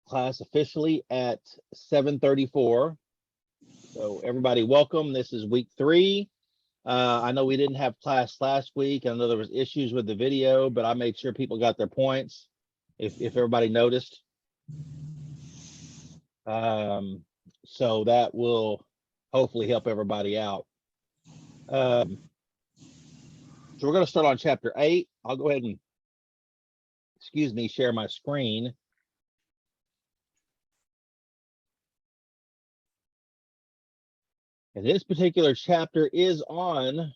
class officially at 7:34. So everybody welcome. This is week 3. I know we didn't have class last week. I know there was issues with the video, but I made sure people got their points if everybody noticed. So that will hopefully help everybody out. So we're going to start on chapter 8. I'll go ahead and, share my screen. And this particular chapter is on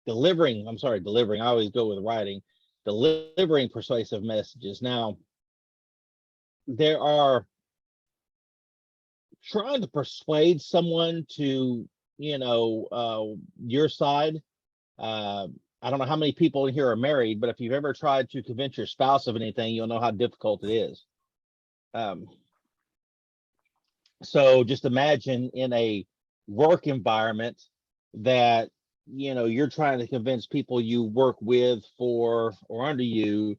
delivering. I always go with writing, delivering persuasive messages. Now, there are trying to persuade someone to, your side. I don't know how many people in here are married, but if you've ever tried to convince your spouse of anything, you'll know how difficult it is. So just imagine in a work environment that, you're trying to convince people you work with, for, or under you,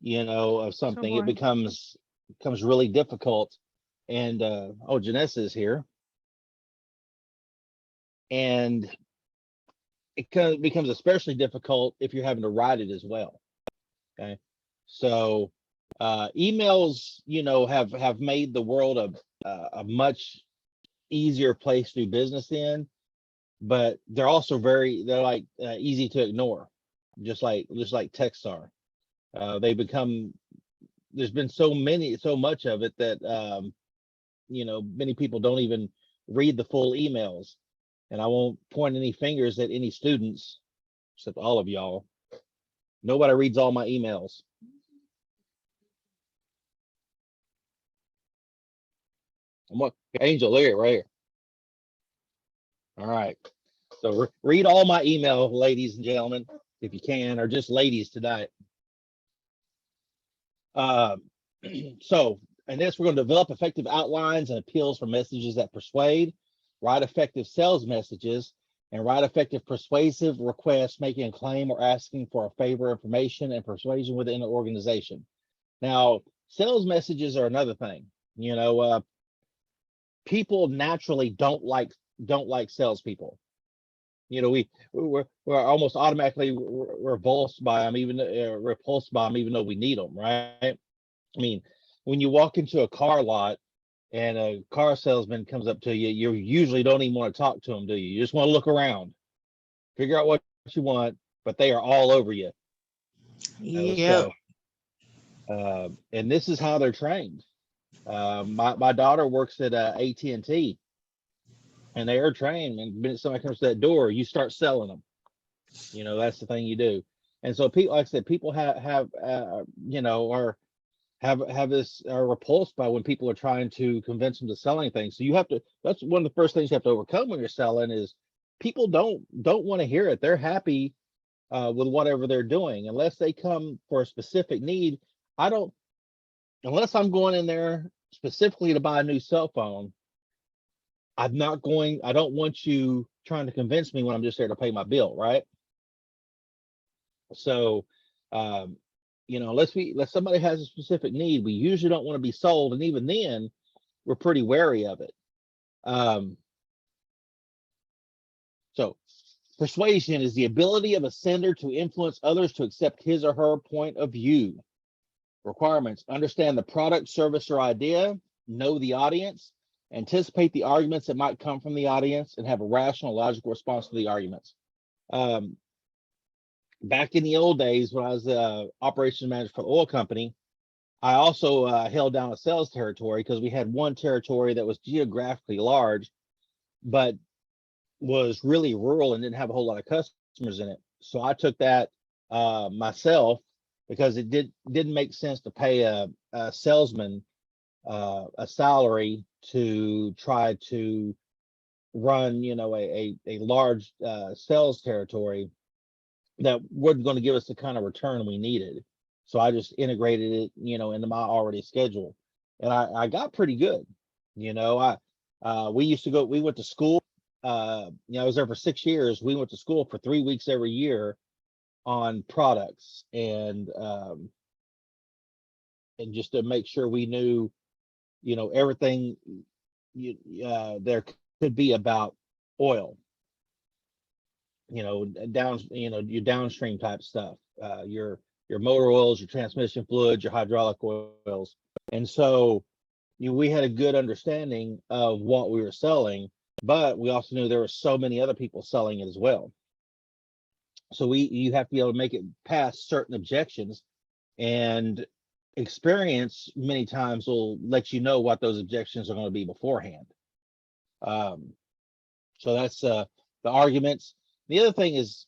of something. It becomes really difficult. And Janessa is here. And it becomes especially difficult if you're having to write it as well. Okay. So emails, have made the world a much easier place to do business in, but they're also they're easy to ignore, just like texts are. There's been so much of it that many people don't even read the full emails. And I won't point any fingers at any students, except all of y'all. Nobody reads all my emails. Angel, there, right here. All right. So read all my email, ladies and gentlemen, if you can, or just ladies tonight. So in this, we're going to develop effective outlines and appeals for messages that persuade, write effective sales messages, and write effective persuasive requests making a claim or asking for a favor, information, and persuasion within the organization. Now, sales messages are another thing. People naturally don't like salespeople. We're almost automatically repulsed by them, even though we need them, right? I mean, when you walk into a car lot and a car salesman comes up to you, you usually don't even want to talk to them, do you? You just want to look around, figure out what you want, but they are all over you. Yeah. And this is how they're trained. My daughter works at AT&T, and they are trained. And when somebody comes to that door, you start selling them. That's the thing you do. And so people, like I said, people are repulsed by when people are trying to convince them to selling things. So that's one of the first things you have to overcome when you're selling is people don't want to hear it. They're happy with whatever they're doing, unless they come for a specific need. Unless I'm going in there specifically to buy a new cell phone, I don't want you trying to convince me when I'm just there to pay my bill, right? So, unless somebody has a specific need, we usually don't want to be sold. And even then, we're pretty wary of it. So persuasion is the ability of a sender to influence others to accept his or her point of view. Requirements: understand the product, service, or idea, know the audience, anticipate the arguments that might come from the audience, and have a rational, logical response to the arguments. Back in the old days, when I was operations manager for the oil company, I also held down a sales territory because we had one territory that was geographically large, but was really rural and didn't have a whole lot of customers in it. So I took that myself, because it didn't make sense to pay a salesman a salary to try to run, a large sales territory that wasn't going to give us the kind of return we needed. So I just integrated it, into my already schedule, and I got pretty good. We went to school. I was there for 6 years. We went to school for 3 weeks every year on products, and and just to make sure we knew, everything there could be about oil, your downstream type stuff, your motor oils, your transmission fluids, your hydraulic oils. And so we had a good understanding of what we were selling, but we also knew there were so many other people selling it as well. So you have to be able to make it past certain objections, and experience many times will let you know what those objections are going to be beforehand. So that's the arguments. The other thing is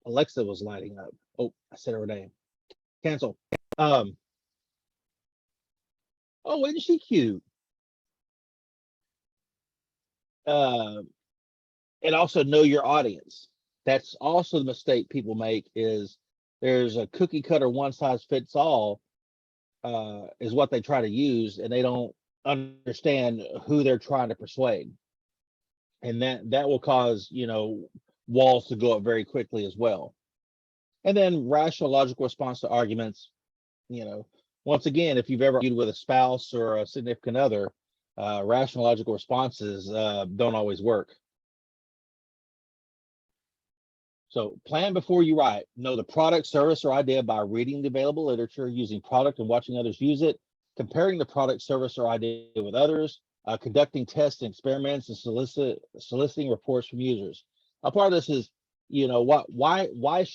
Alexa was lighting up. Oh, I said her name. Cancel. Oh, isn't she cute? And also know your audience. That's also the mistake people make, is there's a cookie cutter one size fits all, is what they try to use, and they don't understand who they're trying to persuade. And that will cause, walls to go up very quickly as well. And then rational logical response to arguments. Once again, if you've ever argued with a spouse or a significant other, rational logical responses don't always work. So plan before you write. Know the product, service, or idea by reading the available literature, using product and watching others use it, comparing the product, service, or idea with others, conducting tests and experiments, and soliciting reports from users. A part of this is, why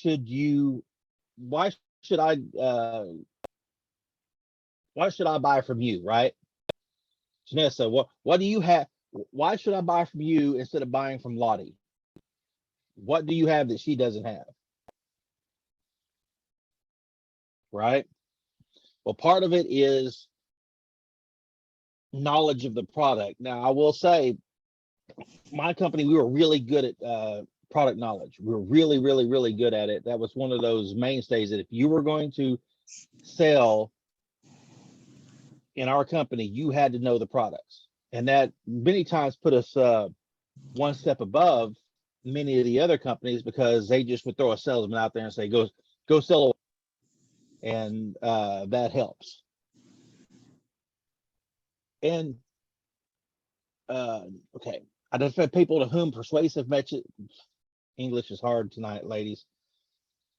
should I buy from you, right? Janessa, what do you have? Why should I buy from you instead of buying from Lottie? What do you have that she doesn't have? Right? Well, part of it is knowledge of the product. Now, I will say, my company, we were really good at product knowledge. We were really, really, really good at it. That was one of those mainstays that if you were going to sell in our company, you had to know the products. And that many times put us one step above many of the other companies, because they just would throw a salesman out there and say, go sell, and that helps. And okay, identify people to whom persuasive message. English is hard tonight, ladies.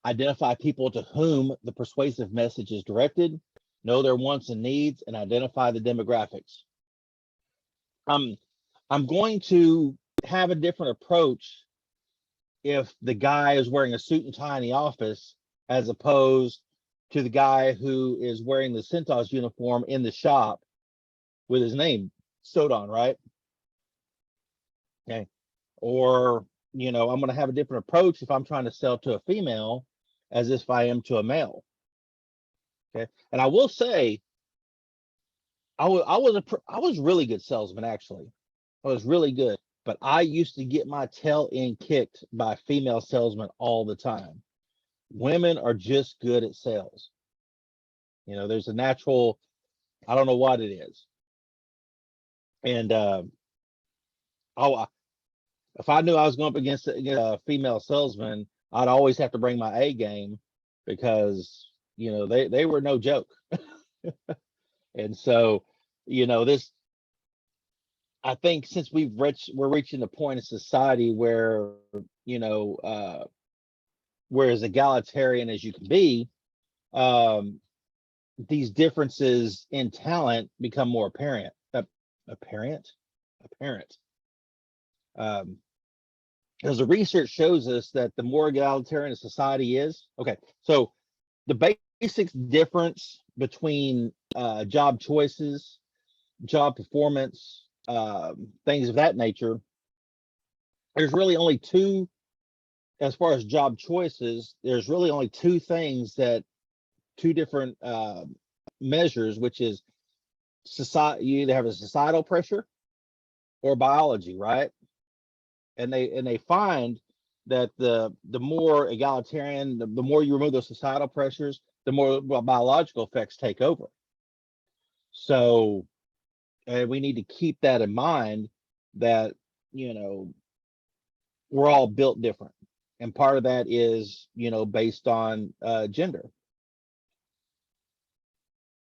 Identify people to whom the persuasive message is directed, know their wants and needs, and identify the demographics. I'm going to have a different approach if the guy is wearing a suit and tie in the office, as opposed to the guy who is wearing the Centos uniform in the shop with his name sewed on, right? Okay. Or, I'm going to have a different approach if I'm trying to sell to a female as if I am to a male. Okay. And I will say, I was really good salesman, actually. I was really good, but I used to get my tail end kicked by female salesmen all the time. Women are just good at sales. There's a natural, I don't know what it is. And if I knew I was going up against a female salesman, I'd always have to bring my A game, because they were no joke. And so, this, I think, since we're reaching the point in society where, we're as egalitarian as you can be, these differences in talent become more apparent. Because the research shows us that the more egalitarian a society is, okay, so the basic difference between job choices, job performance, things of that nature, there's really only two. As far as job choices, there's really only two different measures, which is society. You either have a societal pressure or biology, right? And they find that the more egalitarian, the more you remove those societal pressures, the more biological effects take over. So we need to keep that in mind, that we're all built different, and part of that is based on gender.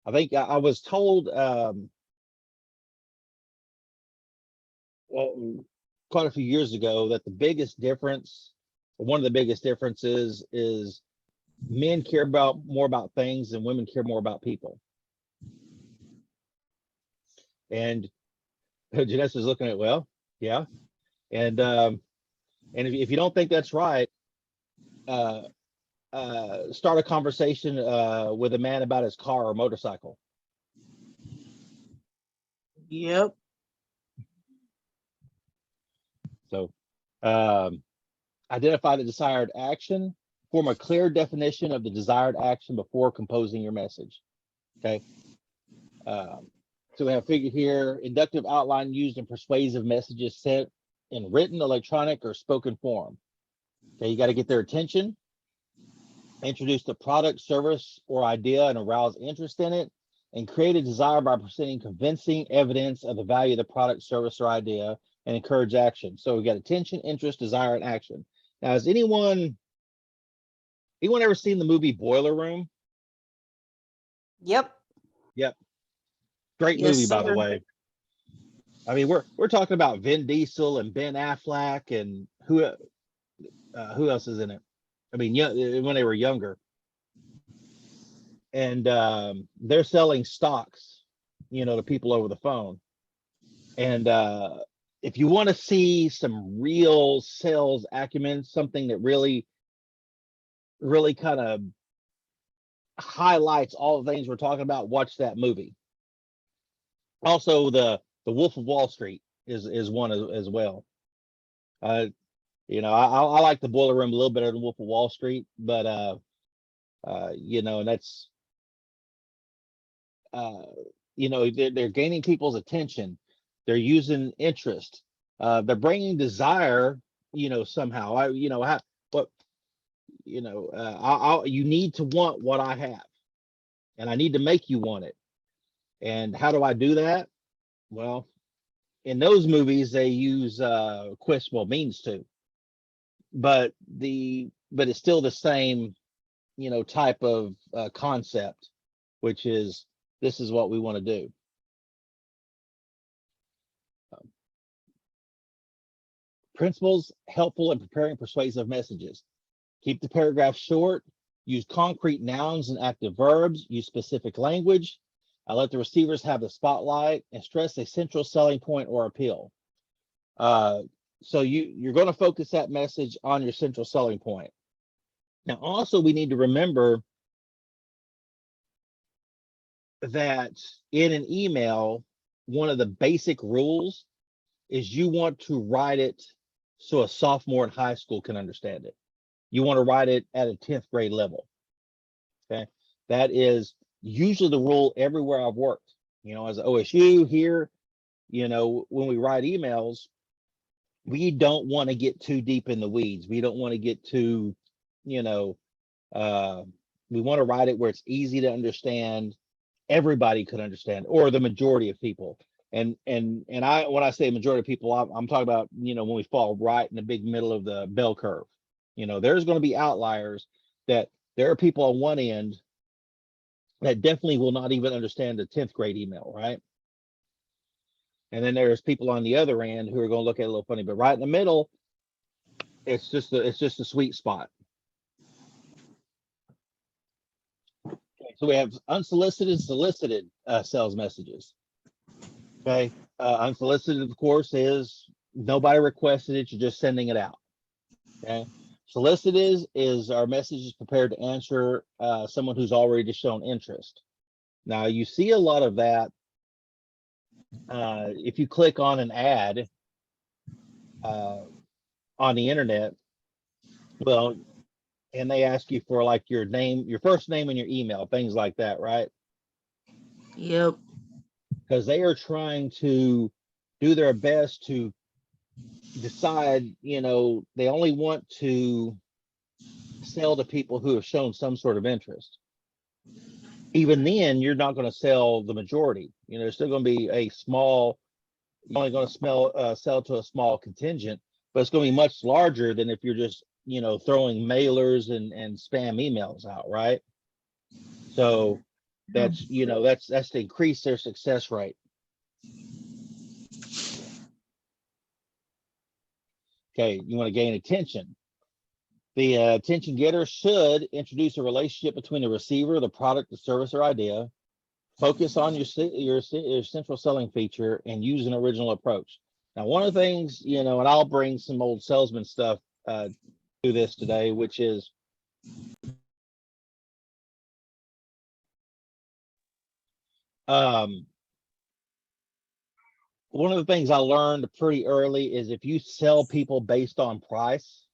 I think I was told, well, quite a few years ago that the biggest difference, or one of the biggest differences, is men care about more about things and women care more about people. And Janessa's looking at, well, yeah. And if you don't think that's right, uh, start a conversation with a man about his car or motorcycle. Yep. So, identify the desired action. Form a clear definition of the desired action before composing your message. Okay. So we have figured here, inductive outline used in persuasive messages sent in written, electronic, or spoken form. Okay, you got to get their attention, introduce the product, service, or idea and arouse interest in it, and create a desire by presenting convincing evidence of the value of the product, service, or idea, and encourage action. So we got attention, interest, desire, and action. Now, has anyone ever seen the movie Boiler Room? Yep. Yep. Great Yes, movie, by the sir. way. I mean, we're talking about Vin Diesel and Ben Affleck and who else is in it? I mean, yeah, when they were younger, and they're selling stocks, to people over the phone. And if you want to see some real sales acumen, something that really, really kind of highlights all the things we're talking about, watch that movie. Also, the Wolf of Wall Street is one as well. I like the Boiler Room a little better than Wolf of Wall Street, but and that's they're gaining people's attention. They're using interest. They're bringing desire. Somehow. You need to want what I have, and I need to make you want it. And how do I do that? Well, in those movies, they use questionable means to, but it's still the same, type of concept, which is this is what we want to do. Principles helpful in preparing persuasive messages. Keep the paragraph short. Use concrete nouns and active verbs. Use specific language. Let the receivers have the spotlight and stress a central selling point or appeal. So you're going to focus that message on your central selling point. Now, also, we need to remember that in an email, one of the basic rules is you want to write it so a sophomore in high school can understand it. You want to write it at a 10th grade level. Okay. That is usually the rule everywhere I've worked. As OSU here, when we write emails, we don't want to get too deep in the weeds. We don't want to get too, we want to write it where it's easy to understand. Everybody could understand, or the majority of people. And when I say majority of people, I'm talking about, when we fall right in the big middle of the bell curve. There's going to be outliers that there are people on one end that definitely will not even understand a 10th grade email, right? And then there's people on the other end who are going to look at it a little funny, but right in the middle, it's just a sweet spot. So we have unsolicited, solicited sales messages. Okay. Unsolicited, of course, is nobody requested it. You're just sending it out. Okay. Solicited is our message is prepared to answer someone who's already just shown interest. Now, you see a lot of that if you click on an ad on the internet. Well, and they ask you for like your name, your first name, and your email, things like that, right? Yep. Because they are trying to do their best to decide, they only want to sell to people who have shown some sort of interest. Even then, you're not going to sell the majority. There's still going to be a small, you're only going to sell to a small contingent, but it's going to be much larger than if you're just, throwing mailers and spam emails out, right? So That's, that's to increase their success rate. Okay, you want to gain attention. The attention getter should introduce a relationship between the receiver, the product, the service, or idea. Focus on your central selling feature and use an original approach. Now, one of the things, and I'll bring some old salesman stuff to this today, which is one of the things I learned pretty early is if you sell people based on price,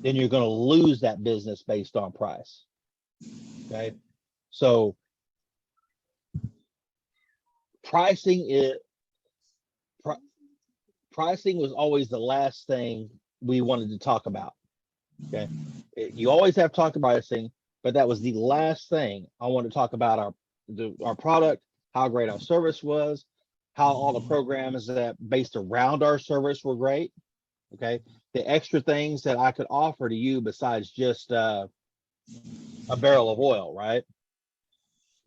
then you're going to lose that business based on price. Okay. So pricing was always the last thing we wanted to talk about. Okay. You always have talked about pricing, but that was the last thing I wanted to talk about our product, how great our service was, how all the programs that based around our service were great. Okay. The extra things that I could offer to you besides just a barrel of oil, right?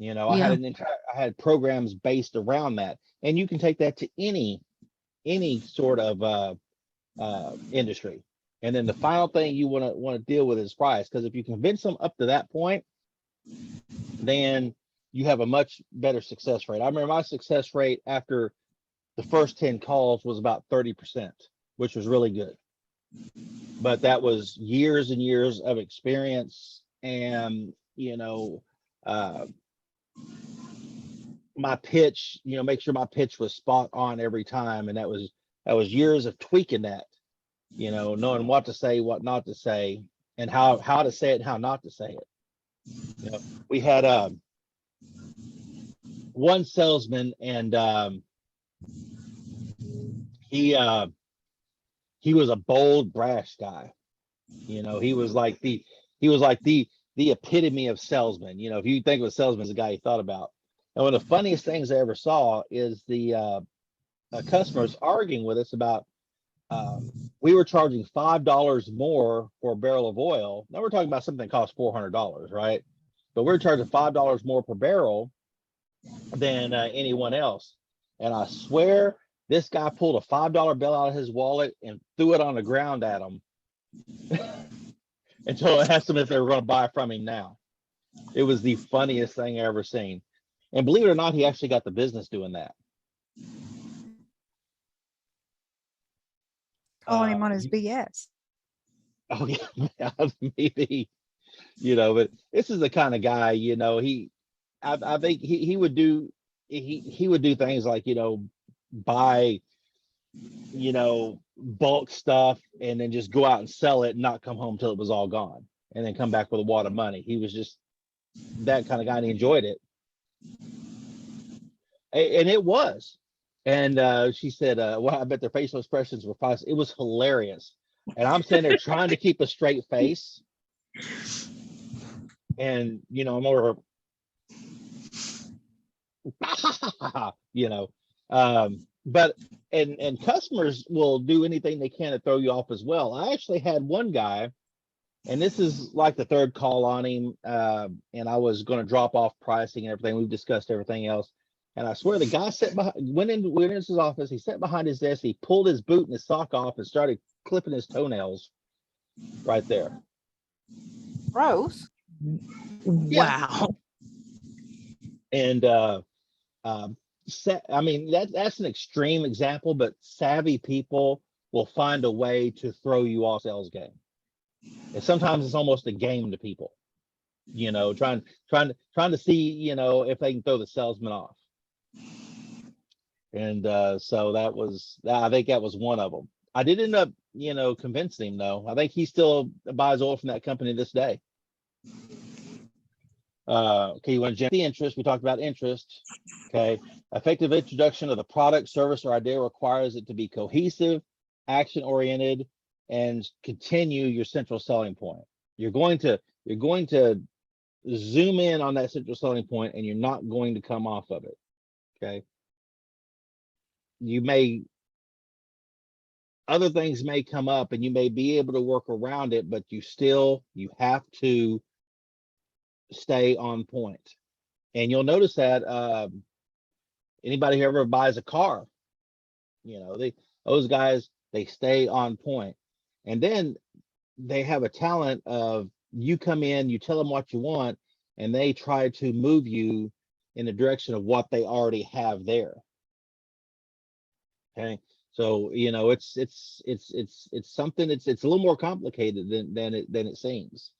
I had programs based around that, and you can take that to any sort of industry. And then the final thing you want to deal with is price, because if you convince them up to that point, then you have a much better success rate. I remember my success rate after the first 10 calls was about 30%, which was really good. But that was years and years of experience, and my pitch, make sure my pitch was spot on every time, and that was years of tweaking that, knowing what to say, what not to say, and how to say it and how not to say it. We had one salesman, and he was a bold, brash guy. He was like the epitome of salesman. If you think of a salesman as a guy you thought about. And one of the funniest things I ever saw is the customers arguing with us about we were charging $5 more for a barrel of oil. Now we're talking about something that costs $400, right? But we're charging $5 more per barrel than anyone else. And I swear this guy pulled a $5 bill out of his wallet and threw it on the ground at him until I asked them if they were going to buy from him now. It was the funniest thing I ever seen. And believe it or not, he actually got the business doing that. Calling him on his BS. Oh yeah, maybe. But this is the kind of guy, I think he would do things like, buy, bulk stuff and then just go out and sell it and not come home till it was all gone, and then come back with a wad of money. He was just that kind of guy, and he enjoyed it. And it was. And she said, well, I bet their facial expressions were fine. It was hilarious. And I'm sitting there trying to keep a straight face. And, I'm over, but customers will do anything they can to throw you off as well. I actually had one guy, and this is like the third call on him, and I was going to drop off pricing and everything. We've discussed everything else. And I swear the guy went into his office, he sat behind his desk, he pulled his boot and his sock off and started clipping his toenails right there. Gross. Yeah. Wow. And I mean, that's an extreme example, but savvy people will find a way to throw you off sales game. And sometimes it's almost a game to people, trying to see, if they can throw the salesman off. And so I think that was one of them. I did end up, convincing him though. I think he still buys oil from that company this day. Okay, you want to the interest. We talked about interest. Okay, effective introduction of the product, service, or idea requires it to be cohesive, action-oriented, and continue your central selling point. You're going to zoom in on that central selling point, and you're not going to come off of it. Okay. Other things may come up and you may be able to work around it, but you have to stay on point. And you'll notice that anybody who ever buys a car, those guys, they stay on point. And then they have a talent of, you come in, you tell them what you want, and they try to move you in the direction of what they already have there. Okay, so it's something, it's a little more complicated than it seems.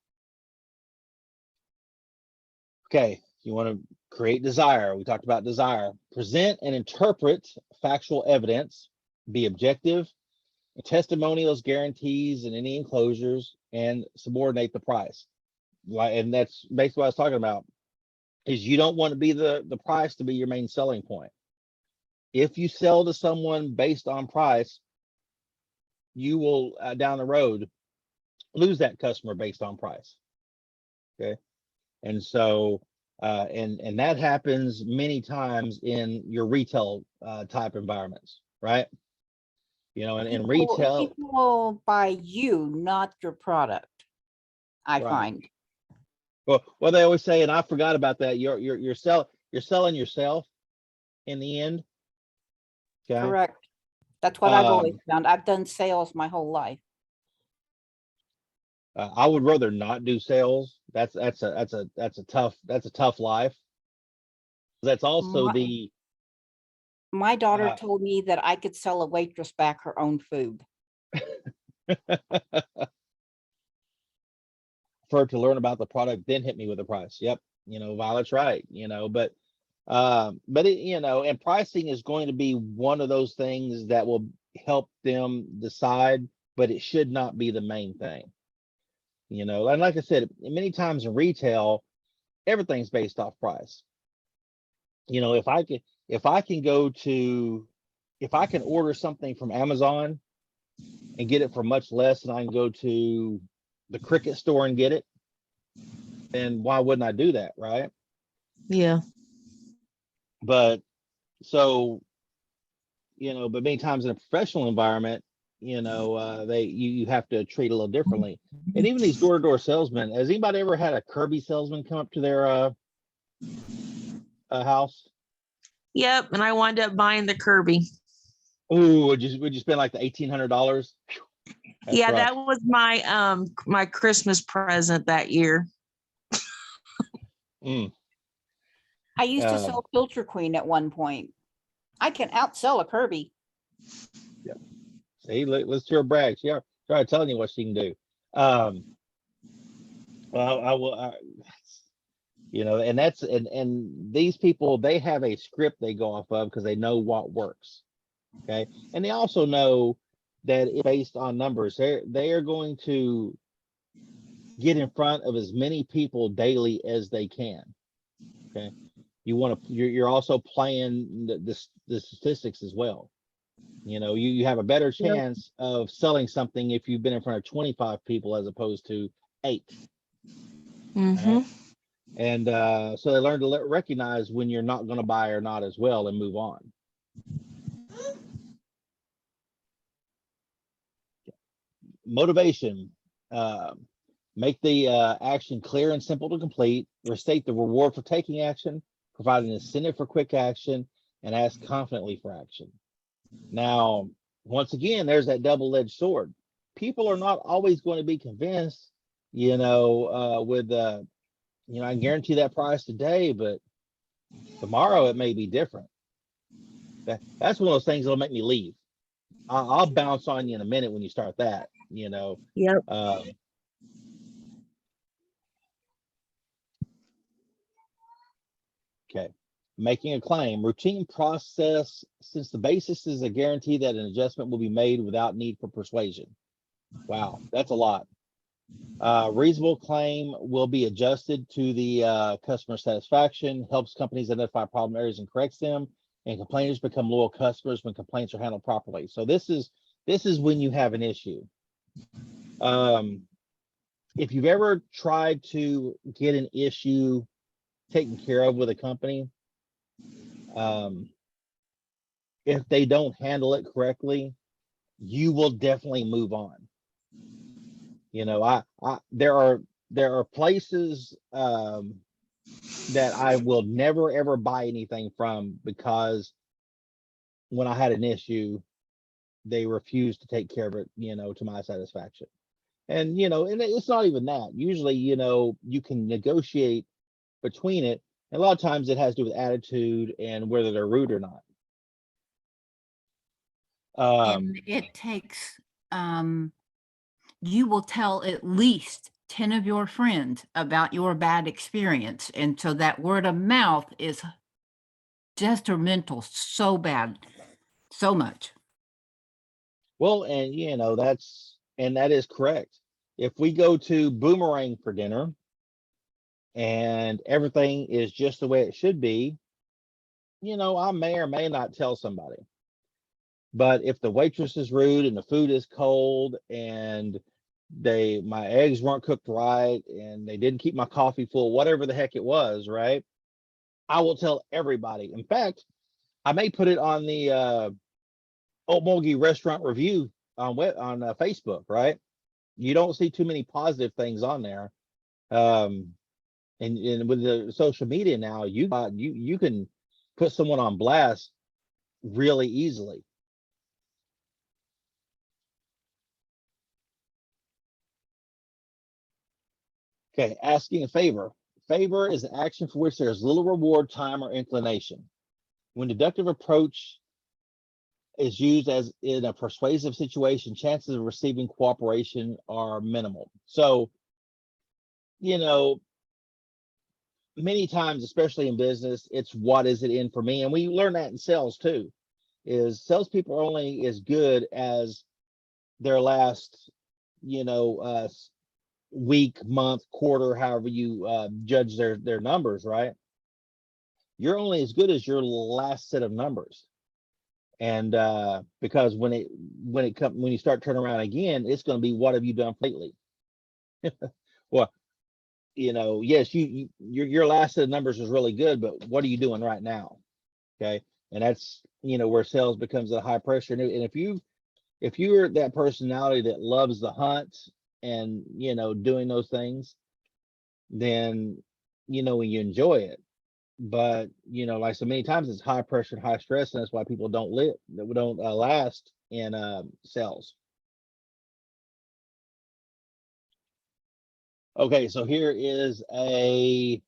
Okay, you want to create desire. We talked about desire. Present and interpret factual evidence. Be objective. Testimonials, guarantees, and any enclosures, and subordinate the price. And that's basically what I was talking about. Is you don't want to be the price to be your main selling point. If you sell to someone based on price, you will down the road lose that customer based on price. Okay, and so and that happens many times in your retail type environments, right? And in retail, People will buy you, not your product. I right. find. Well, they always say, and I forgot about that. You're selling yourself in the end. Okay. Correct. That's what I've always found. I've done sales my whole life. I would rather not do sales. That's a tough life. That's also My daughter told me that I could sell a waitress back her own food. For her to learn about the product, then hit me with the price. Yep, Violet's right. But and pricing is going to be one of those things that will help them decide, but it should not be the main thing. And like I said, many times in retail, everything's based off price. If I can order something from Amazon and get it for much less than I can go to the Cricket store and get it, then why wouldn't I do that, right? Yeah. But but many times in a professional environment, you have to treat a little differently. And even these door-to-door salesmen, has anybody ever had a Kirby salesman come up to their house? Yep. And I wound up buying the Kirby. Oh, would you spend like the $1,800? Yeah, rough. That was my my Christmas present that year. I used to sell Filter Queen at one point. I can outsell a Kirby. Yeah. See, let's hear her brag. She started telling you what she can do. Well, I will. And that's and these people, they have a script they go off of because they know what works. Okay, and they also know that it's based on numbers. They are going to get in front of as many people daily as they can. Okay, you're also playing the statistics as well. You have a better chance of selling something if you've been in front of 25 people as opposed to 8. Mm-hmm. Right? And so they learn to recognize when you're not going to buy or not as well, and move on. Motivation. Make the action clear and simple to complete. Restate the reward for taking action. Provide an incentive for quick action, and ask confidently for action. Now, once again, there's that double-edged sword. People are not always going to be convinced, with I can guarantee that price today, but tomorrow it may be different. That's one of those things that'll make me leave. I'll bounce on you in a minute when you start that, Yep. Okay. Making a claim. Routine process, since the basis is a guarantee that an adjustment will be made without need for persuasion. Wow, that's a lot. Reasonable claim will be adjusted to the customer satisfaction, helps companies identify problem areas and corrects them, and complainants become loyal customers when complaints are handled properly. So this is when you have an issue. If you've ever tried to get an issue taken care of with a company, if they don't handle it correctly, you will definitely move on. There are places that I will never ever buy anything from, because when I had an issue, they refused to take care of it, to my satisfaction. And and it's not even that. Usually, you can negotiate between it. And a lot of times it has to do with attitude and whether they're rude or not. And it takes, you will tell at least 10 of your friends about your bad experience. And so that word of mouth is detrimental so bad, so much. Well, and that is correct. If we go to Boomerang for dinner and everything is just the way it should be, I may or may not tell somebody. But if the waitress is rude and the food is cold and my eggs weren't cooked right and they didn't keep my coffee full, whatever the heck it was, right? I will tell everybody. In fact, I may put it on the Oatmulgee restaurant review on Facebook, right? You don't see too many positive things on there. And with the social media now, you can put someone on blast really easily. Okay, asking a favor. Favor is an action for which there is little reward, time, or inclination. When deductive approach is used as in a persuasive situation, chances of receiving cooperation are minimal. So, many times, especially in business, it's what is it in for me? And we learn that in sales too, is salespeople are only as good as their last, week, month, quarter, however you judge their numbers, right? You're only as good as your last set of numbers. And because when you start turning around again, it's going to be, what have you done lately? Well, yes, your last set of numbers was really good, but what are you doing right now? Okay. And that's, where sales becomes a high pressure. And if you're that personality that loves the hunt and, doing those things, then, when you enjoy it. But, like so many times, it's high pressure and high stress. And that's why people don't last in sales. Okay, so here is a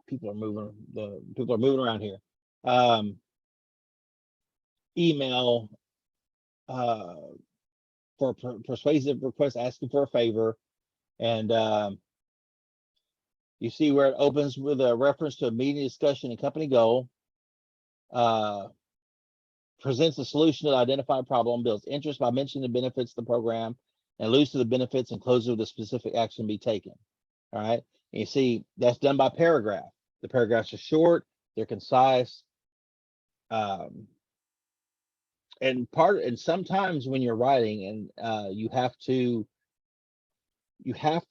people are moving around here. Email for persuasive request asking for a favor, and you see where it opens with a reference to a meeting discussion and company goal. Presents a solution to the identified problem, builds interest by mentioning the benefits of the program, and alludes to the benefits and closes with a specific action to be taken. All right. And you see that's done by paragraph. The paragraphs are short, they're concise. And sometimes when you're writing, and you have to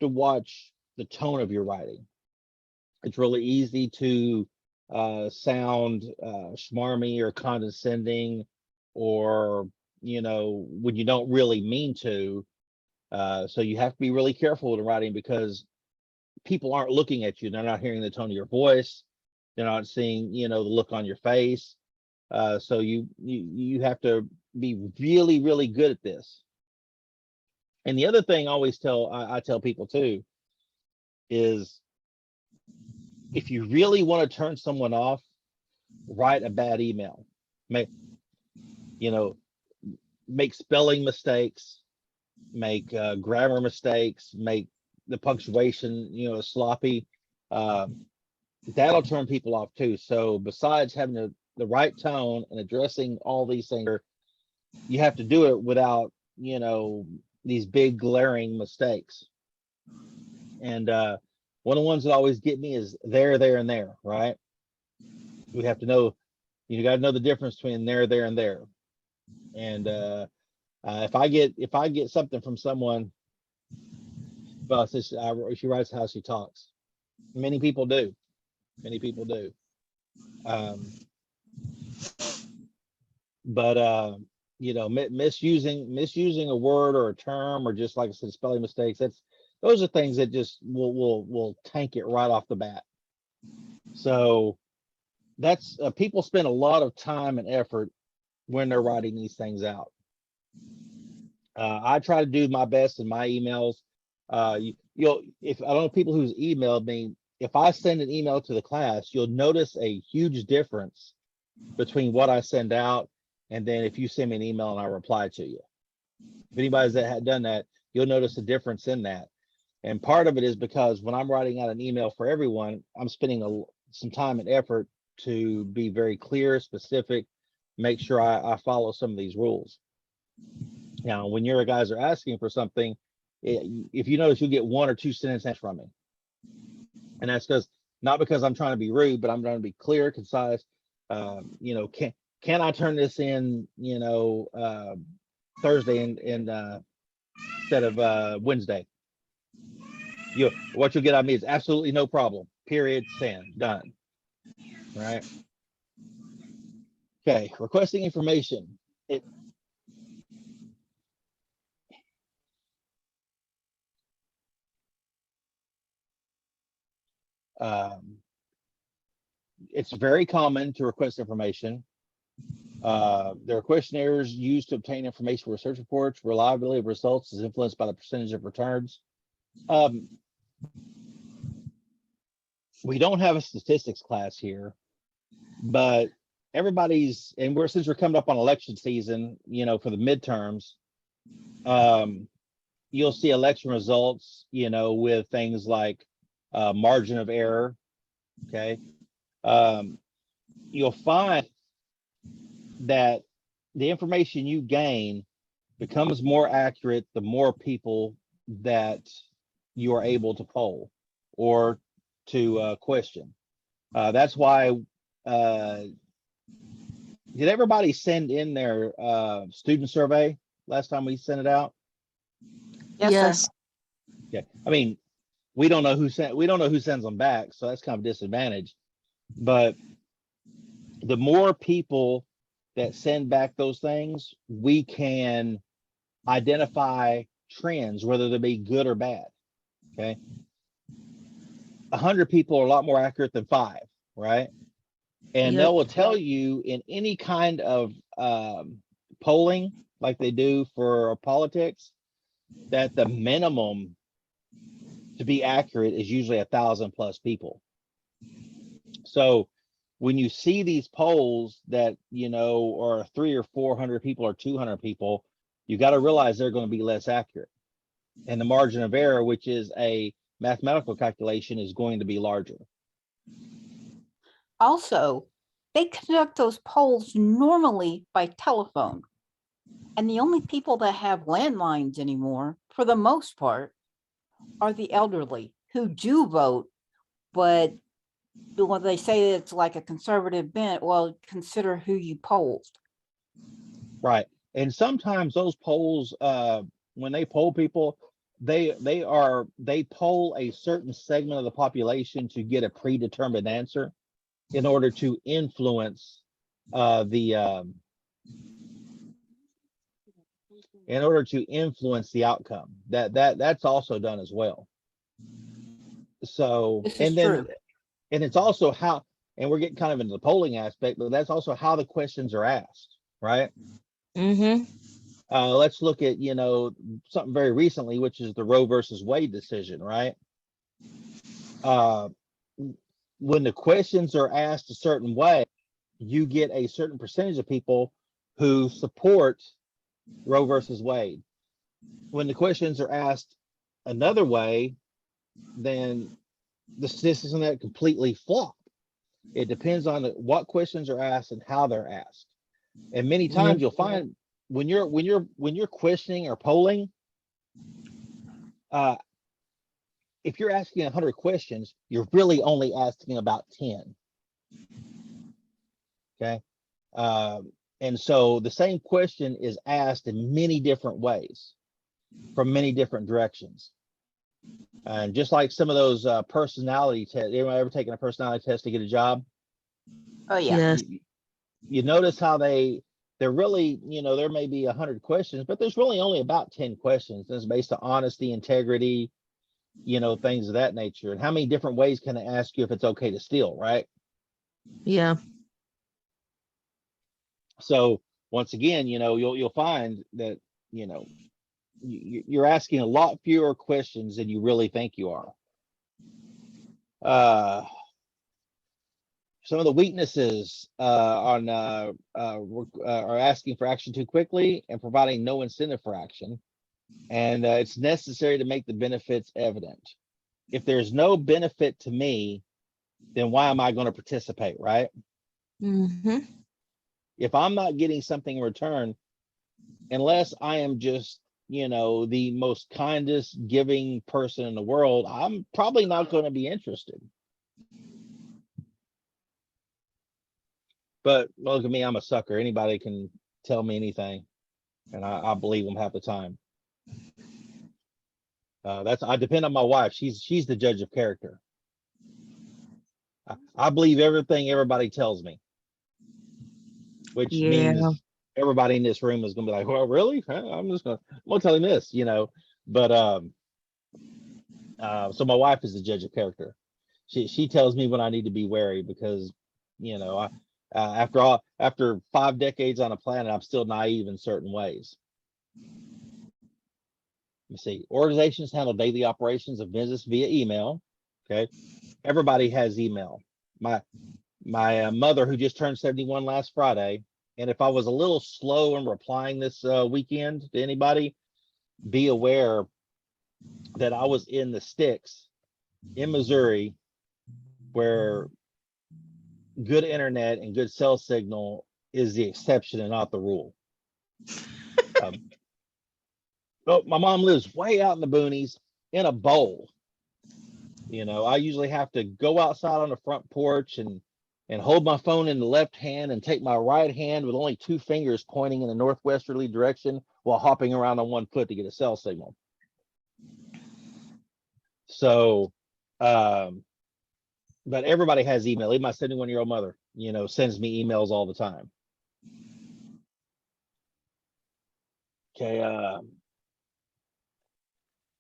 watch the tone of your writing. It's really easy to sound schmarmy or condescending, or when you don't really mean to. So you have to be really careful with the writing, because people aren't looking at you. They're not hearing the tone of your voice. They're not seeing the look on your face. So you have to be really, really good at this. And the other thing I tell people too is, if you really want to turn someone off, write a bad email. Make spelling mistakes, make grammar mistakes, make the punctuation sloppy. That'll turn people off too. So besides having the right tone and addressing all these things, you have to do it without these big glaring mistakes. And one of the ones that always get me is there, and there, right? We have to know, you got to know the difference between there, and there. And if I get something from someone, well, she writes how she talks. Many people do. But misusing a word or a term, or just like I said, spelling mistakes. Those are things that just will tank it right off the bat. So that's people spend a lot of time and effort when they're writing these things out. I try to do my best in my emails. If I don't know people who's emailed me, if I send an email to the class, you'll notice a huge difference between what I send out and then if you send me an email and I reply to you. If anybody's that had done that, you'll notice a difference in that. And part of it is because when I'm writing out an email for everyone, I'm spending some time and effort to be very clear, specific, make sure I follow some of these rules. Now, when your guys are asking for something, if you notice, you'll get 1 or 2 sentences from me. And that's not because I'm trying to be rude, but I'm trying to be clear, concise. Can I turn this in, Thursday instead of Wednesday? What you'll get out of me is absolutely no problem. Period. Send. Done. Right. Okay. Requesting information. It's very common to request information. There are questionnaires used to obtain information for research reports. Reliability of results is influenced by the percentage of returns. We don't have a statistics class here, but since we're coming up on election season, for the midterms, you'll see election results, with things like margin of error. Okay. You'll find that the information you gain becomes more accurate the more people that you are able to poll or to question. That's why, did everybody send in their student survey last time we sent it out? Yes, sir. Yeah, I mean, we don't know who sends them back, so that's kind of a disadvantage. But the more people that send back those things, we can identify trends, whether they be good or bad. Okay. 100 people are a lot more accurate than 5, right? And Yep. they will tell you in any kind of polling, like they do for politics, that the minimum to be accurate is usually 1,000 plus people. So when you see these polls that, are 300 or 400 people or 200 people, you got to realize they're going to be less accurate. And the margin of error, which is a mathematical calculation, is going to be larger. Also, they conduct those polls normally by telephone. And the only people that have landlines anymore, for the most part, are the elderly who do vote, but when they say it's like a conservative bent, well, consider who you polled. Right. And sometimes those polls, when they poll people, they poll a certain segment of the population to get a predetermined answer in order to influence the outcome. That's also done as well. So, This is true. and it's also how, and we're getting kind of into the polling aspect, but that's also how the questions are asked, right? Mm-hmm. Let's look at, something very recently, which is the Roe versus Wade decision, right? When the questions are asked a certain way, you get a certain percentage of people who support Roe versus Wade. When the questions are asked another way, then the statistics on that completely flop. It depends on what questions are asked and how they're asked. And many times you'll find when you're questioning or polling, if you're asking 100 questions, you're really only asking about 10. Okay. And so the same question is asked in many different ways from many different directions. And just like some of those personality tests, anyone ever taken a personality test to get a job? Oh, yeah. Yes. You notice how they They're really, there may be 100 questions, but there's really only about 10 questions. That's based on honesty, integrity, things of that nature. And how many different ways can I ask you if it's okay to steal, right? Yeah. So once again, you'll find that, you're asking a lot fewer questions than you really think you are. Some of the weaknesses are asking for action too quickly and providing no incentive for action. And it's necessary to make the benefits evident. If there's no benefit to me, then why am I going to participate, right? Mm-hmm. If I'm not getting something in return, unless I am just, the most kindest, giving person in the world, I'm probably not going to be interested. But look at me, I'm a sucker. Anybody can tell me anything, and I believe them half the time. I depend on my wife. She's the judge of character. I believe everything everybody tells me, which means everybody in this room is gonna be like, well, really? I'm gonna tell him this, But so my wife is the judge of character. She tells me when I need to be wary because, after 5 decades on a planet, I'm still naive in certain ways. You see, organizations handle daily operations of business via email. Okay, everybody has email. My mother, who just turned 71 last Friday, and if I was a little slow in replying this weekend to anybody, be aware that I was in the sticks in Missouri, where good internet and good cell signal is the exception and not the rule. Oh, my mom lives way out in the boonies in a bowl. I usually have to go outside on the front porch and hold my phone in the left hand and take my right hand with only 2 fingers pointing in a northwesterly direction while hopping around on 1 foot to get a cell signal. So, but everybody has email. Even my 71-year-old mother, sends me emails all the time. Okay.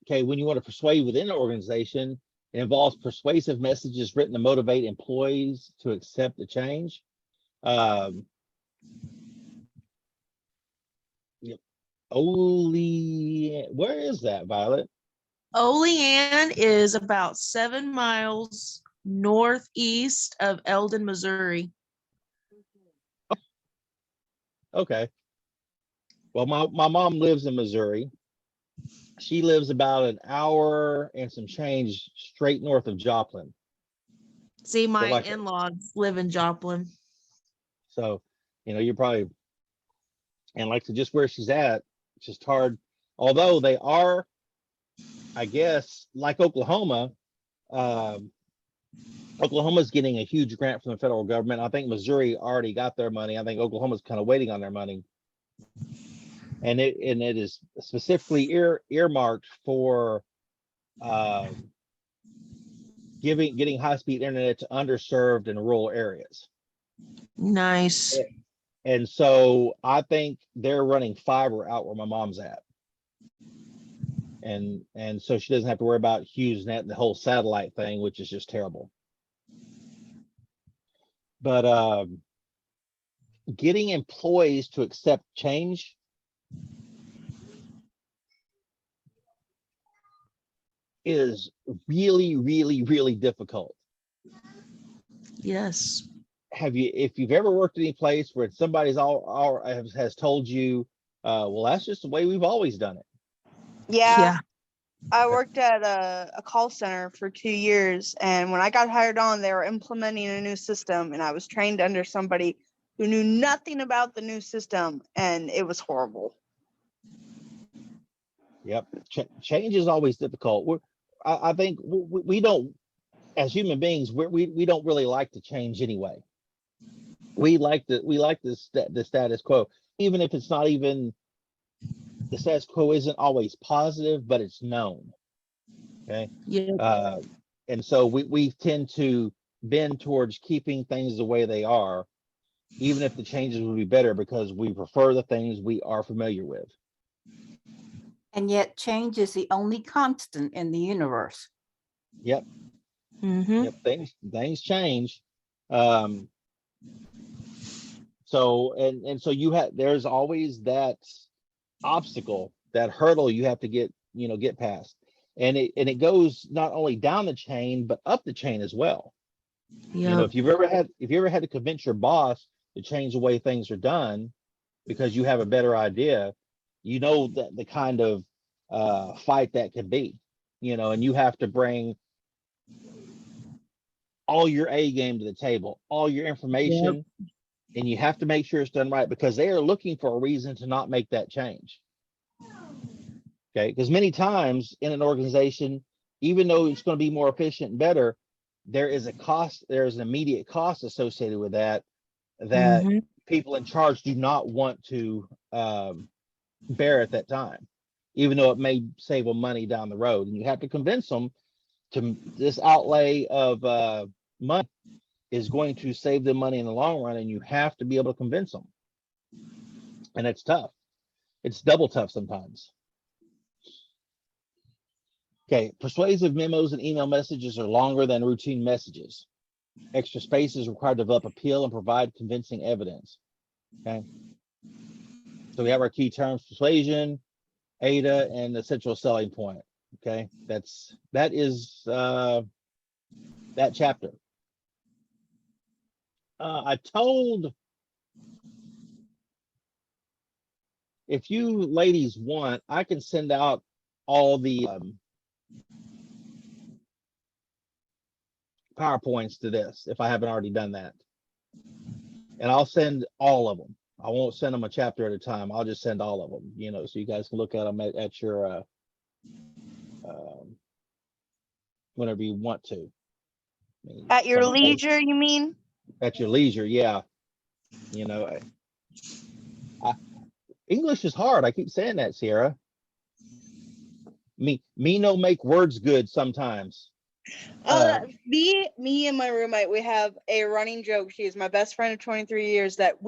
Okay, when you want to persuade within an organization, it involves persuasive messages written to motivate employees to accept the change. Where is that, Violet? Olean is about 7 miles northeast of Eldon, Missouri. Okay. Well, my mom lives in Missouri. She lives about an hour and some change straight north of Joplin. See, my in-laws live in Joplin. So, you're probably, and like just where she's at, it's just hard. Although they are, I guess, like Oklahoma, Oklahoma's getting a huge grant from the federal government. I think Missouri already got their money. I think Oklahoma's kind of waiting on their money. And it is specifically earmarked for getting high-speed internet to underserved and rural areas. Nice. And so I think they're running fiber out where my mom's at. And so she doesn't have to worry about HughesNet and the whole satellite thing, which is just terrible. But getting employees to accept change is really, really, really difficult. Yes. If you've ever worked any place where somebody's has told you, well, that's just the way we've always done it. Yeah. I worked at a call center for 2 years, and when I got hired on, they were implementing a new system, and I was trained under somebody who knew nothing about the new system, and it was horrible. Yep. Change is always difficult. I think we don't, as human beings, we don't really like to change anyway. We like the status quo, even if it's not even, the status quo isn't always positive, but it's known. Okay. Yeah. And so we tend to bend towards keeping things the way they are. even if the changes would be better, because we prefer the things we are familiar with. And yet change is the only constant in the universe. Yep. Mm-hmm. Yep. Things change. So so there's always that obstacle, that hurdle you have to get past. And it goes not only down the chain, but up the chain as well. Yeah. If you ever had to convince your boss to change the way things are done because you have a better idea, that the kind of fight that could be, and you have to bring all your A game to the table, all your information, and you have to make sure it's done right, because they are looking for a reason to not make that change. Okay, because many times in an organization, even though it's going to be more efficient and better, there's an immediate cost associated with that Mhm. people in charge do not want to bear at that time, even though it may save them money down the road. And you have to convince them to this outlay of money is going to save them money in the long run, and you have to be able to convince them. And it's tough. It's double tough sometimes. Okay, persuasive memos and email messages are longer than routine messages. Extra space is required to develop appeal and provide convincing evidence. Okay. So we have our key terms: persuasion, ADA, and the central selling point. Okay, that is that chapter. I told, if you ladies want, I can send out all the PowerPoints to this if I haven't already done that. And I'll send all of them. I won't send them a chapter at a time. I'll just send all of them, so you guys can look at them at your whenever you want to. At your Some days- leisure, you mean? At your leisure, yeah. English is hard. I keep saying that, Sierra. Me no make words good sometimes. Me and my roommate, we have a running joke. She is my best friend of 23 years, that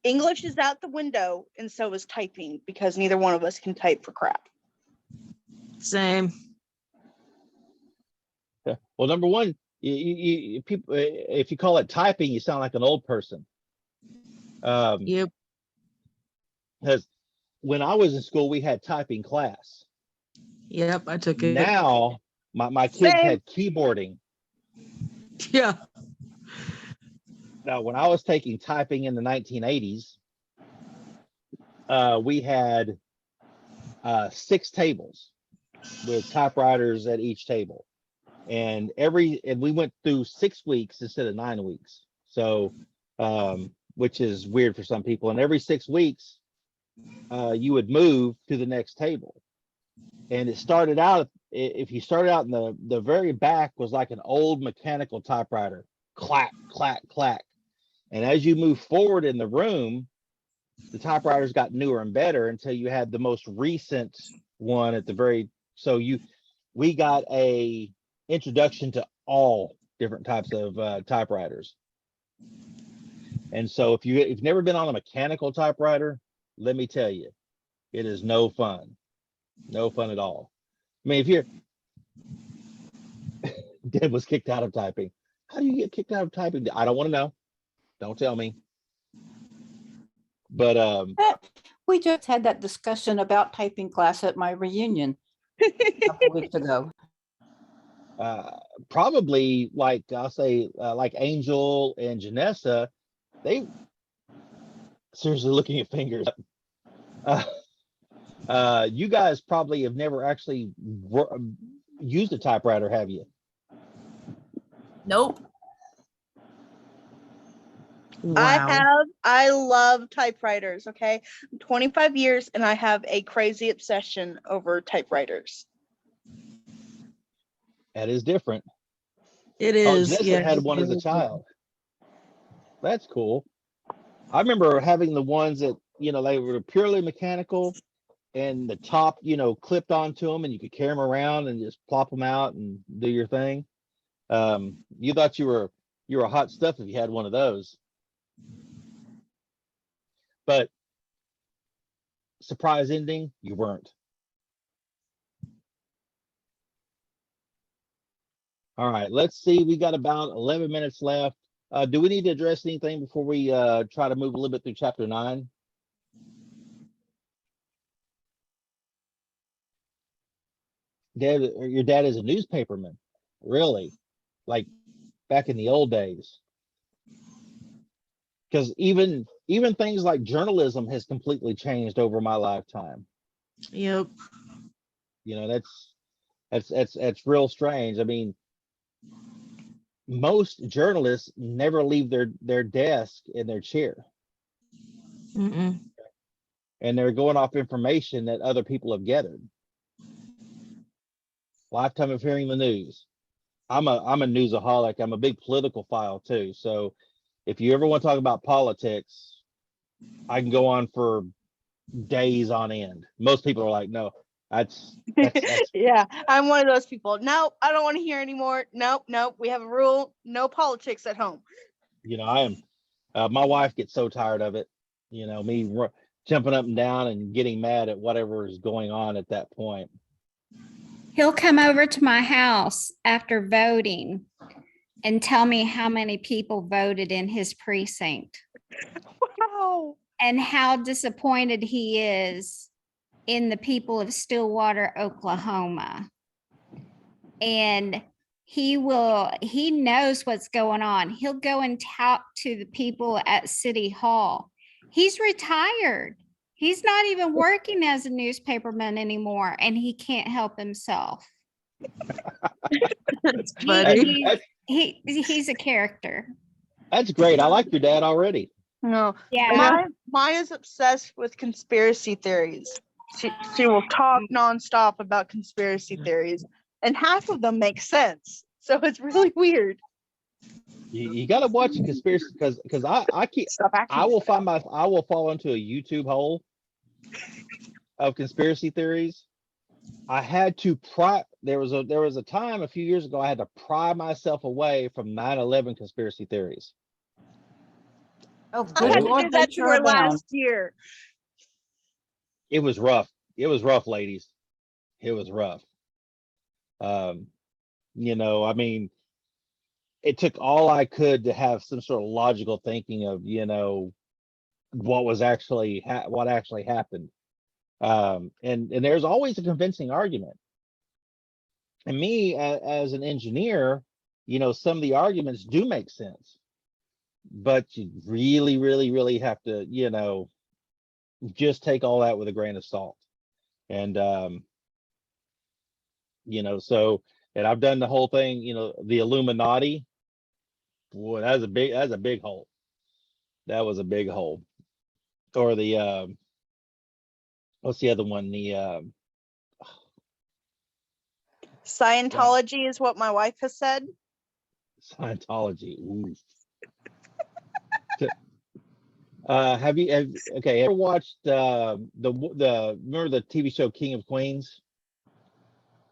English is out the window, and so is typing, because neither one of us can type for crap. Same. Yeah. Well, number one, people, if you call it typing, you sound like an old person. Yep. Because when I was in school, we had typing class. Yep. I took it. Now, my kids Same. had keyboarding. Yeah. Now, when I was taking typing in the 1980s, we had 6 tables with typewriters at each table, and we went through 6 weeks instead of 9 weeks. So, which is weird for some people. And every 6 weeks, you would move to the next table. And it started out, if you started out in the very back, was like an old mechanical typewriter, clack, clack, clack. And as you move forward in the room, the typewriters got newer and better until you had the most recent one at the very. So we got a introduction to all different types of typewriters. And so if you've never been on a mechanical typewriter, let me tell you, it is no fun. No fun at all. I mean, if you're Deb was kicked out of typing. How do you get kicked out of typing? I don't want to know. Don't tell me. But We just had that discussion about typing class at my reunion a couple weeks ago. probably, like I'll say, like Angel and Janessa, they seriously looking at fingers. You guys probably have never actually used a typewriter, have you? Nope. Wow. I love typewriters. Okay. 25 years, and I have a crazy obsession over typewriters. That is different. It Oh, is. Janessa Yeah. had one as a child. That's cool. I remember having the ones that, they were purely mechanical, and the top, clipped onto them, and you could carry them around and just plop them out and do your thing. You thought you were hot stuff if you had one of those. But surprise ending, you weren't. All right, let's see. We got about 11 minutes left. Do we need to address anything before we try to move a little bit through chapter 9? Dad, your dad is a newspaperman, really? Like back in the old days? Because even things like journalism has completely changed over my lifetime. Yep. You know, that's real strange. I mean, most journalists never leave their desk in their chair, Mm-mm. and they're going off information that other people have gathered. Lifetime of hearing the news. I'm a newsaholic. I'm a big political file too. So if you ever want to talk about politics, I can go on for days on end. Most people are like, no, that's Yeah, I'm one of those people. Nope, I don't want to hear anymore. Nope. We have a rule: no politics at home. you know, I am. My wife gets so tired of it. You know, me jumping up and down and getting mad at whatever is going on at that point. He'll come over to my house after voting and tell me how many people voted in his precinct Wow. and how disappointed he is in the people of Stillwater, Oklahoma. And he knows what's going on. He'll go and talk to the people at City Hall. He's retired. He's not even working as a newspaperman anymore, and he can't help himself. That's funny. He's a character. That's great. I like your dad already. No, Yeah. mine is obsessed with conspiracy theories. She will talk nonstop about conspiracy theories, and half of them make sense. So it's really weird. You got to watch a conspiracy because I will fall into a YouTube hole of conspiracy theories. I had to there was a time a few years ago I had to pry myself away from 9/11 conspiracy theories. Oh, I good had to Lord, do they that to sure her abound. last year. It was rough. It was rough, ladies. It was rough. You know, I mean, it took all I could to have some sort of logical thinking of, you know, what actually happened. And there's always a convincing argument. And me as an engineer, you know, some of the arguments do make sense, but you really, really, really have to, you know, just take all that with a grain of salt. And you know, so, and I've done the whole thing, you know, the Illuminati. Boy, that's a big hole. That was a big hole. Or the what's the other one? The Scientology is what my wife has said. Scientology. Ooh. Okay, ever watched remember the TV show King of Queens?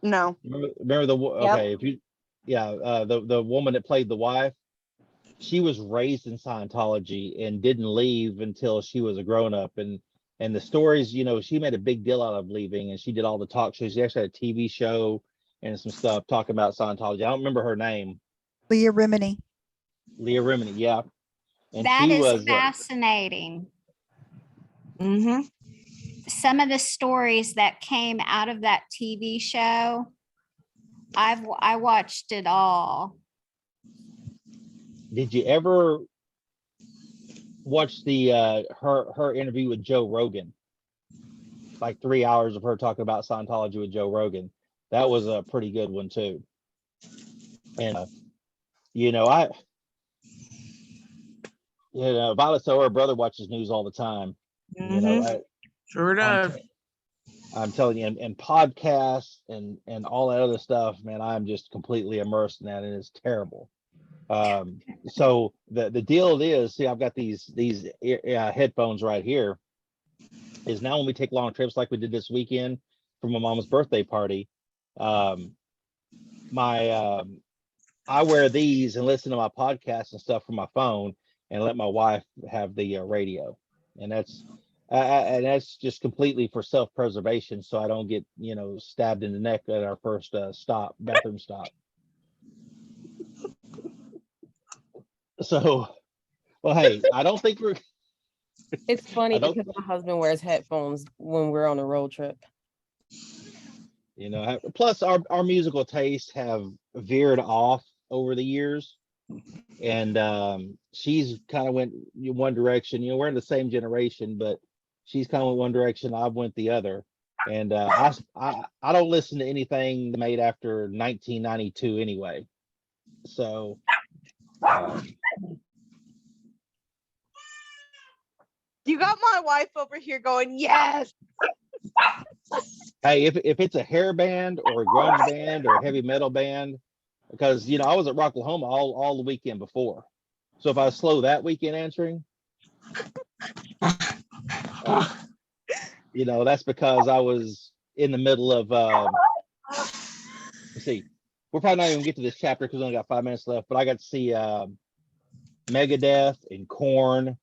No. Remember okay, if you the woman that played the wife, she was raised in Scientology and didn't leave until she was a grown-up, and the stories, you know, she made a big deal out of leaving, and she did all the talk shows. She actually had a TV show and some stuff talking about Scientology. I don't remember her name. Leah Remini. Yeah. And That she is was fascinating. Mm-hmm. Some of the stories that came out of that TV show, I watched it all. Did you ever watch the her interview with Joe Rogan? Like 3 hours of her talking about Scientology with Joe Rogan. That was a pretty good one too. And you know, Violet, so her brother watches news all the time. Mm-hmm. You know, Sure does. I'm telling you, and podcasts and all that other stuff, man, I'm just completely immersed in that, and it's terrible. So the deal is, see, I've got these headphones right here. Is now when we take long trips like we did this weekend for my mom's birthday party, I wear these and listen to my podcasts and stuff from my phone, and let my wife have the radio. And that's just completely for self-preservation, so I don't get, stabbed in the neck at our first bathroom stop. So, well, hey, I don't think we're. It's funny I don't, because my husband wears headphones when we're on a road trip. plus our musical tastes have veered off over the years, and she's kind of went one direction. We're in the same generation, but she's kind of went one direction, I went the other. And I don't listen to anything made after 1992 anyway. So You got my wife over here going, yes. hey, if it's a hair band or a grunge band or a heavy metal band, because I was at Rocklahoma all the weekend before. So if I was slow that weekend answering, that's because I was in the middle of let's see, we're probably not even gonna get to this chapter because we only got 5 minutes left, but I got to see Megadeth and Korn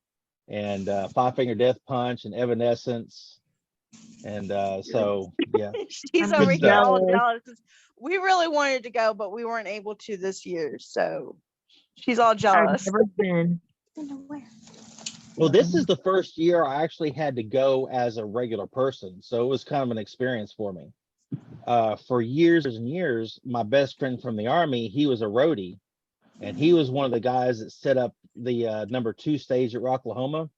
and Five Finger Death Punch and Evanescence. And so yeah. She's I'm over here all jealous. jealous. We really wanted to go, but we weren't able to this year. So she's all I've jealous. never been. Well, this is the first year I actually had to go as a regular person, so it was kind of an experience for me. For years and years, my best friend from the Army, he was a roadie, and he was one of the guys that set up the number 2 stage at Rocklahoma.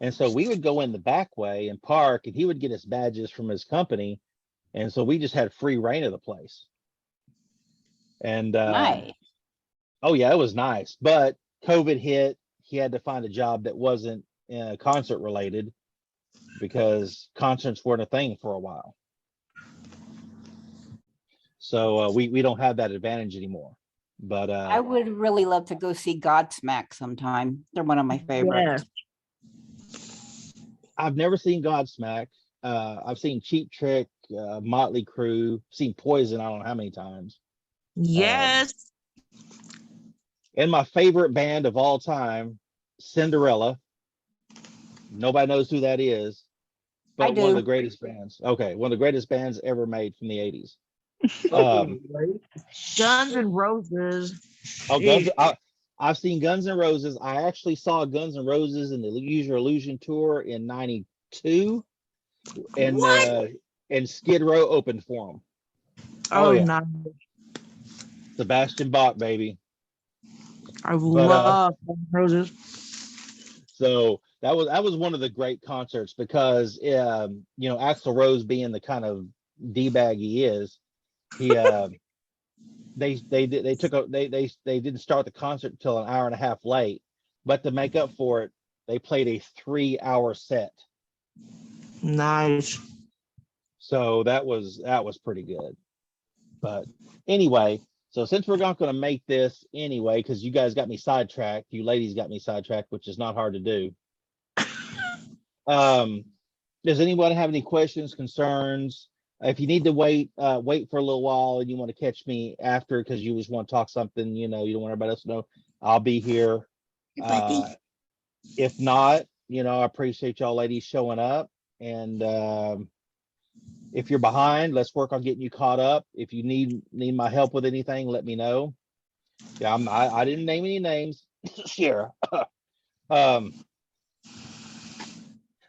And so we would go in the back way and park, and he would get us badges from his company, and so we just had free reign of the place. And Nice. oh yeah, it was nice, but COVID hit. He had to find a job that wasn't concert related because concerts weren't a thing for a while. So we don't have that advantage anymore. But I would really love to go see Godsmack sometime. They're one of my favorites. I've never seen Godsmack. I've seen Cheap Trick, Motley Crue, seen Poison I don't know how many times. Yes. And my favorite band of all time, Cinderella. Nobody knows who that is, but one of the greatest bands. Okay, one of the greatest bands ever made from the 80s. Guns N' Roses. Oh, I've seen Guns N' Roses. I actually saw Guns N' Roses in the Use Your Illusion tour in '92, and Skid Row opened for them. Oh, yeah. nice. Sebastian Bach, baby. I love Guns N' Roses. So that was one of the great concerts because Axl Rose being the kind of D-bag he is, he they didn't start the concert until an hour and a half late, but to make up for it, they played a 3-hour set. Nice. So that was pretty good. But anyway, so since we're not going to make this anyway, because you guys got me sidetracked, you ladies got me sidetracked, which is not hard to do. Does anyone have any questions, concerns? If you need to wait for a little while and you want to catch me after because you just want to talk something, you don't want everybody else to know, I'll be here. If not, I appreciate y'all ladies showing up. And if you're behind, let's work on getting you caught up. If you need my help with anything, let me know. Yeah, I didn't name any names. Sure.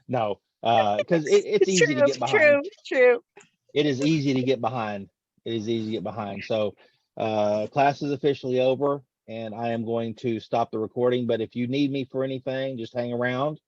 No, because it's easy to get behind. True. It is easy to get behind. So class is officially over, and I am going to stop the recording. But if you need me for anything, just hang around.